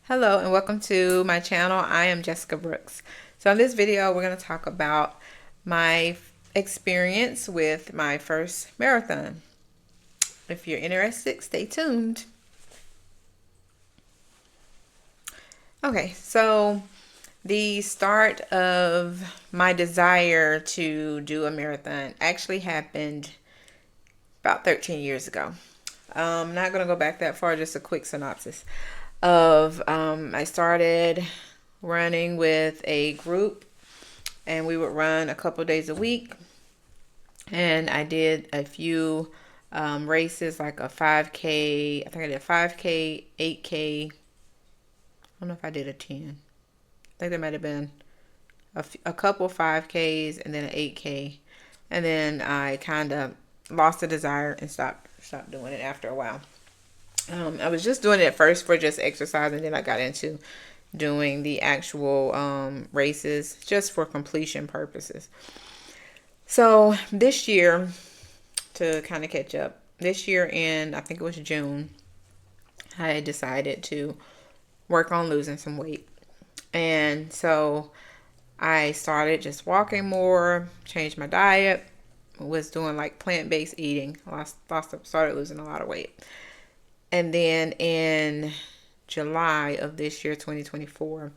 Hello and welcome to my channel. I am Jessica Brooks. So in this video, we're going to talk about my experience with my first marathon. If you're interested, stay tuned. Okay, so the start of my desire to do a marathon actually happened about 13 years ago. I'm not going to go back that far, just a quick synopsis of I started running with a group, and we would run a couple days a week, and I did a few races, like a 5K. I think I did a 5K, 8K. I don't know if I did a 10. I think there might have been a couple 5Ks and then an 8K, and then I kind of lost the desire and stopped doing it after a while. I was just doing it at first for just exercise, and then I got into doing the actual races just for completion purposes. So this year, to kind of catch up, this year in, I think it was June, I decided to work on losing some weight. And so I started just walking more, changed my diet, was doing like plant-based eating. Started losing a lot of weight. And then in July of this year, 2024,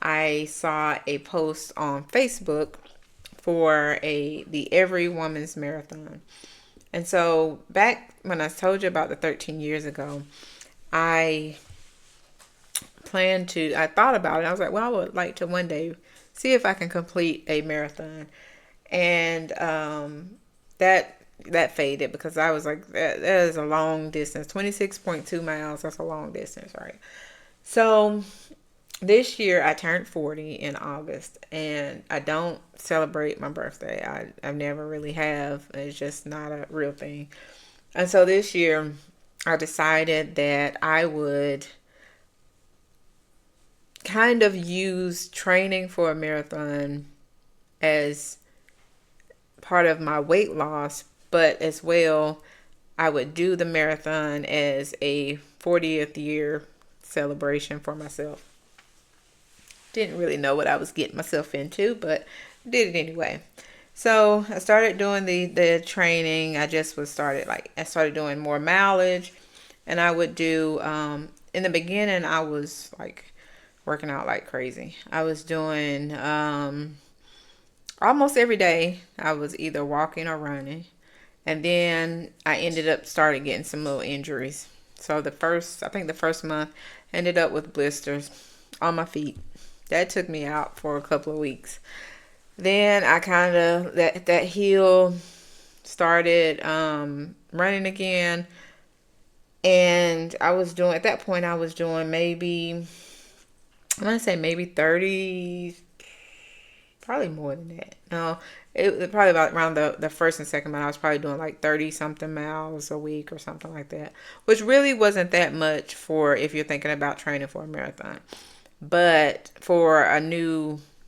I saw a post on Facebook for the Every Woman's Marathon. And so back when I told you about the 13 years ago, I I thought about it. I was like, well, I would like to one day see if I can complete a marathon. And that faded because I was like, that is a long distance. 26.2 miles, that's a long distance, right? So this year I turned 40 in August, and I don't celebrate my birthday. I never really have. It's just not a real thing. And so this year I decided that I would kind of use training for a marathon as part of my weight loss, but as well, I would do the marathon as a 40th year celebration for myself. Didn't really know what I was getting myself into, but did it anyway. So I started doing the training. I started doing more mileage, and I would do in the beginning I was like working out like crazy. I was doing almost every day. I was either walking or running. And then I ended up started getting some little injuries. So I think the first month, ended up with blisters on my feet. That took me out for a couple of weeks. Then I kind of, that heel started running again. And at that point, I was doing maybe, I'm going to say maybe 30, probably more than that. No, it was probably about around the first and second month. I was probably doing like 30 something miles a week or something like that, which really wasn't that much for if you're thinking about training for a marathon. But for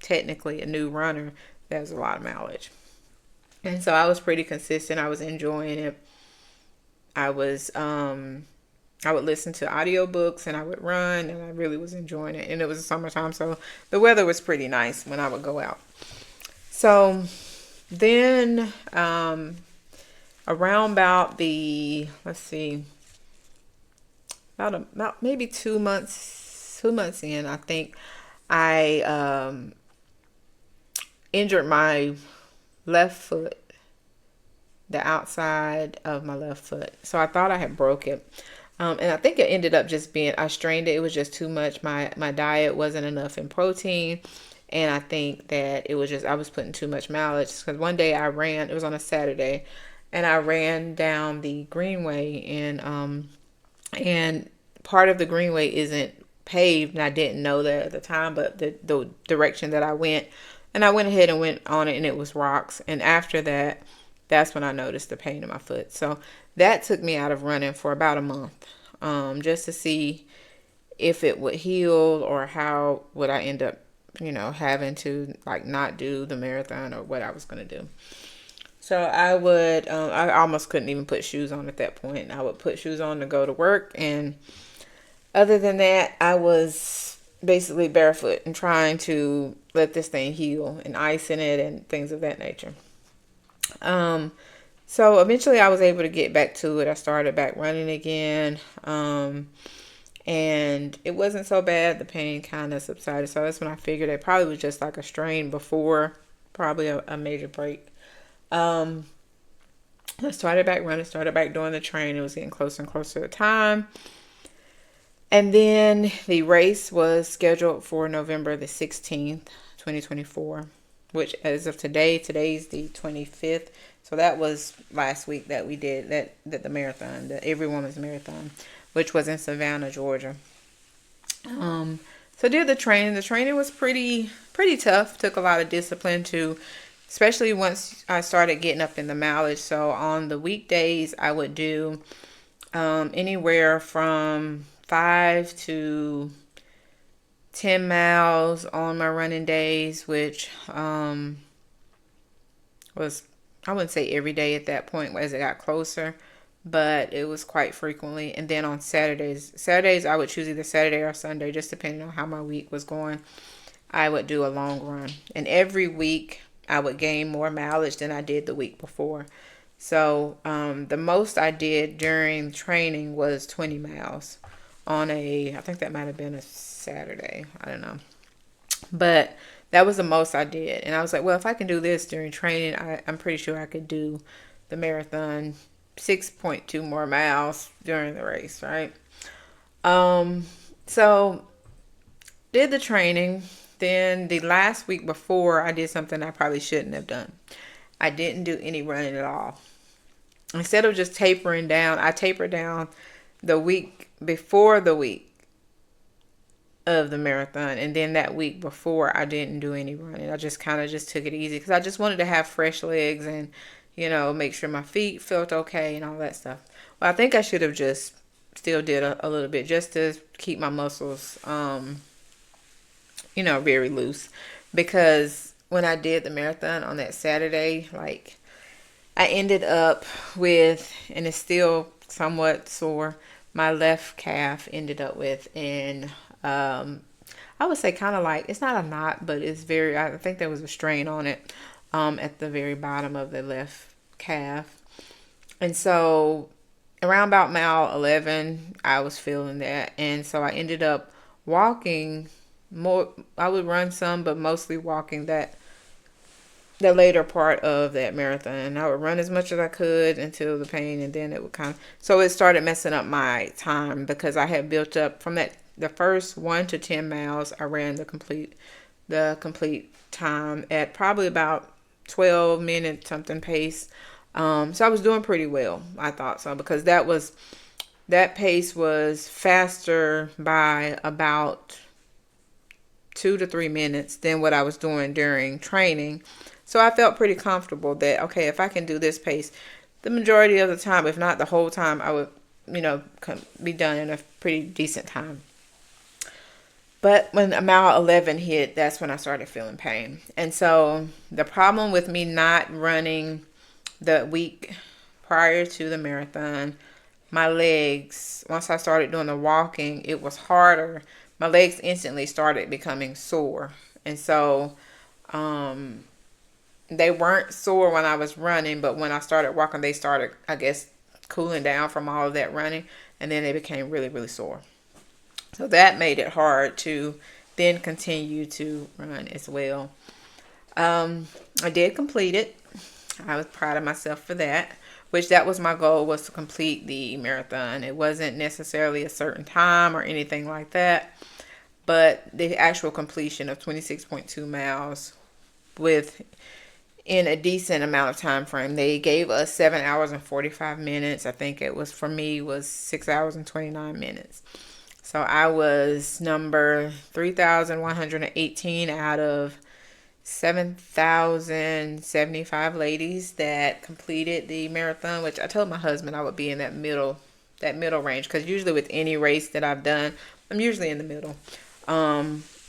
technically a new runner, that was a lot of mileage. And so I was pretty consistent. I was enjoying it. I was, I would listen to audiobooks and I would run, and I really was enjoying it. And it was the summertime, so the weather was pretty nice when I would go out. So then, around about let's see, about maybe 2 months in, I think I injured my left foot, the outside of my left foot. So I thought I had broke it. And I think it ended up just being, I strained it. It was just too much. My diet wasn't enough in protein. And I think that it was just, I was putting too much mileage. Because one day it was on a Saturday, and I ran down the Greenway, and part of the Greenway isn't paved, and I didn't know that at the time, but the direction that I went, and I went ahead and went on it, and it was rocks. And after that, that's when I noticed the pain in my foot. So that took me out of running for about a month, just to see if it would heal, or how would I end up, having to like not do the marathon, or what I was going to do. So I almost couldn't even put shoes on at that point. I would put shoes on to go to work, and Other than that, I was basically barefoot and trying to let this thing heal and icing it and things of that nature. Um, so eventually I was able to get back to it. I started back running again. And it wasn't so bad. The pain kind of subsided. So that's when I figured it probably was just like a strain before probably a major break. Um, I started back running, started back doing the train. It was getting closer and closer to the time. And then the race was scheduled for November the 16th, 2024, which as of today's the 25th. So that was last week that we did that the marathon, the Every Woman's Marathon, which was in Savannah, Georgia. Um, so I did the training. The training was pretty tough. Took a lot of discipline to, especially once I started getting up in the mileage. So on the weekdays, I would do anywhere from 5 to 10 miles on my running days, which was, I wouldn't say every day at that point as it got closer, but it was quite frequently. And then on Saturdays I would choose either Saturday or Sunday, just depending on how my week was going. I would do a long run, and every week I would gain more mileage than I did the week before. So the most I did during training was 20 miles on I think that might have been a Saturday. I don't know. But that was the most I did. And I was like, well, if I can do this during training, I'm pretty sure I could do the marathon 6.2 more miles during the race, right? So did the training. Then the last week before, I did something I probably shouldn't have done. I didn't do any running at all. Instead of just tapering down, I tapered down the week before the week of the marathon, and then that week before I didn't do any running. I just kind of just took it easy because I just wanted to have fresh legs and make sure my feet felt okay and all that stuff. Well, I think I should have just still did a little bit just to keep my muscles very loose, because when I did the marathon on that Saturday, like, I ended up with, and it's still somewhat sore, my left calf ended up with, and I would say kind of like, it's not a knot, but I think there was a strain on it at the very bottom of the left calf. And so around about mile 11, I was feeling that. And so I ended up walking more. I would run some, but mostly walking the later part of that marathon. I would run as much as I could until the pain, and then it would so it started messing up my time, because I had built up from the first 1 to 10 miles. I ran the complete time at probably about 12 minutes something pace. So I was doing pretty well, I thought so, because that pace was faster by about 2 to 3 minutes than what I was doing during training. So I felt pretty comfortable that, okay, if I can do this pace the majority of the time, if not the whole time, I would, be done in a pretty decent time. But when mile 11 hit, that's when I started feeling pain. And so the problem with me not running the week prior to the marathon, my legs, once I started doing the walking, it was harder. My legs instantly started becoming sore. And so they weren't sore when I was running, but when I started walking, they started, I guess, cooling down from all of that running. And then they became really, really sore. So that made it hard to then continue to run as well. I did complete it. I was proud of myself for that, which that was my goal, was to complete the marathon. It wasn't necessarily a certain time or anything like that, but the actual completion of 26.2 miles in a decent amount of time frame. They gave us 7 hours and 45 minutes. I think it was, for me, was 6 hours and 29 minutes. So I was number 3,118 out of 7,075 ladies that completed the marathon, which I told my husband I would be in that middle range, because usually with any race that I've done, I'm usually in the middle.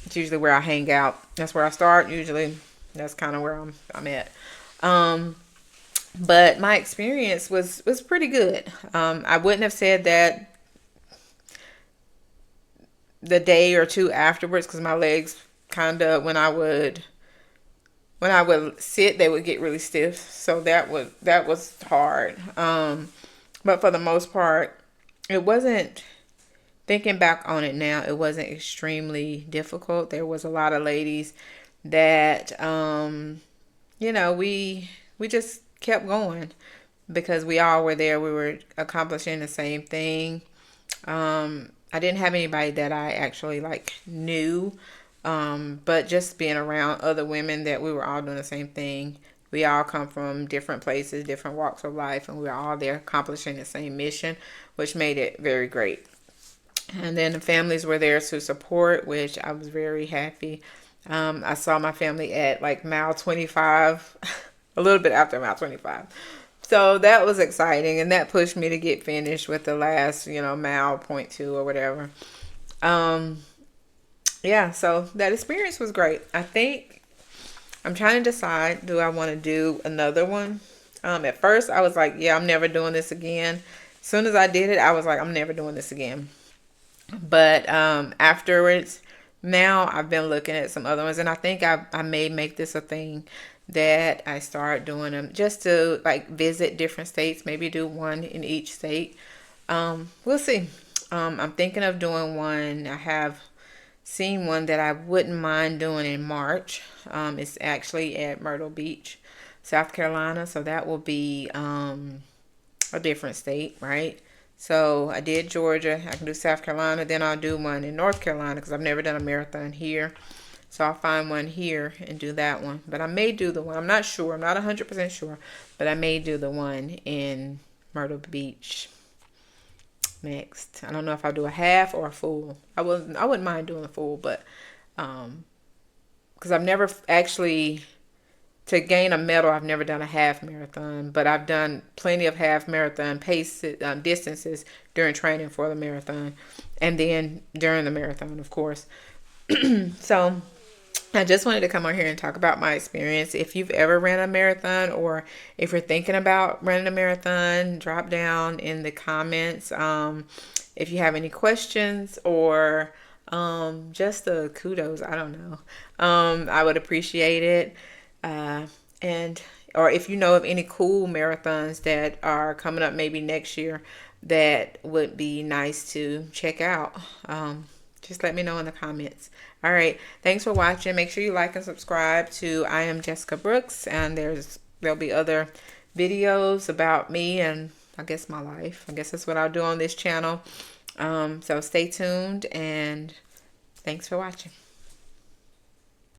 It's usually where I hang out. That's where I start. Usually that's kind of where I'm at. But my experience was pretty good. I wouldn't have said that the day or two afterwards, because my legs kind of, when I would sit, they would get really stiff. So that was hard. But for the most part, it wasn't. Thinking back on it now, it wasn't extremely difficult. There was a lot of ladies that, we just kept going because we all were there. We were accomplishing the same thing. I didn't have anybody that I actually like knew, but just being around other women that we were all doing the same thing. We all come from different places, different walks of life, and we were all there accomplishing the same mission, which made it very great. And then the families were there to support, which I was very happy. I saw my family at like mile 25, a little bit after mile 25. So that was exciting, and that pushed me to get finished with the last, mile point two or whatever. Um, yeah, so that experience was great. I think I'm trying to decide, do I want to do another one? At first, I was like, yeah, I'm never doing this again. As soon as I did it, I was like, I'm never doing this again. But afterwards, now I've been looking at some other ones, and I think I may make this a thing that I start doing them just to like visit different states, maybe do one in each state. We'll see. I'm thinking of doing one. I have seen one that I wouldn't mind doing in March. It's actually at Myrtle Beach, South Carolina, so that will be a different state, right? So I did Georgia. I can do South Carolina. Then I'll do one in North Carolina because I've never done a marathon here. So I'll find one here and do that one. But I may do the one. I'm not sure. I'm not 100% sure. But I may do the one in Myrtle Beach next. I don't know if I'll do a half or a full. I wouldn't mind doing a full, but because I've never actually, to gain a medal, I've never done a half marathon, but I've done plenty of half marathon pace distances during training for the marathon, and then during the marathon, of course. So I just wanted to come on here and talk about my experience. If you've ever ran a marathon, or if you're thinking about running a marathon, drop down in the comments. If you have any questions or just the kudos, I don't know. I would appreciate it. Uh, and or if you know of any cool marathons that are coming up maybe next year that would be nice to check out. Just let me know in the comments. All right. Thanks for watching. Make sure you like and subscribe to I Am Jessica Brooks. And there'll be other videos about me and I guess my life. I guess that's what I'll do on this channel. So stay tuned and thanks for watching.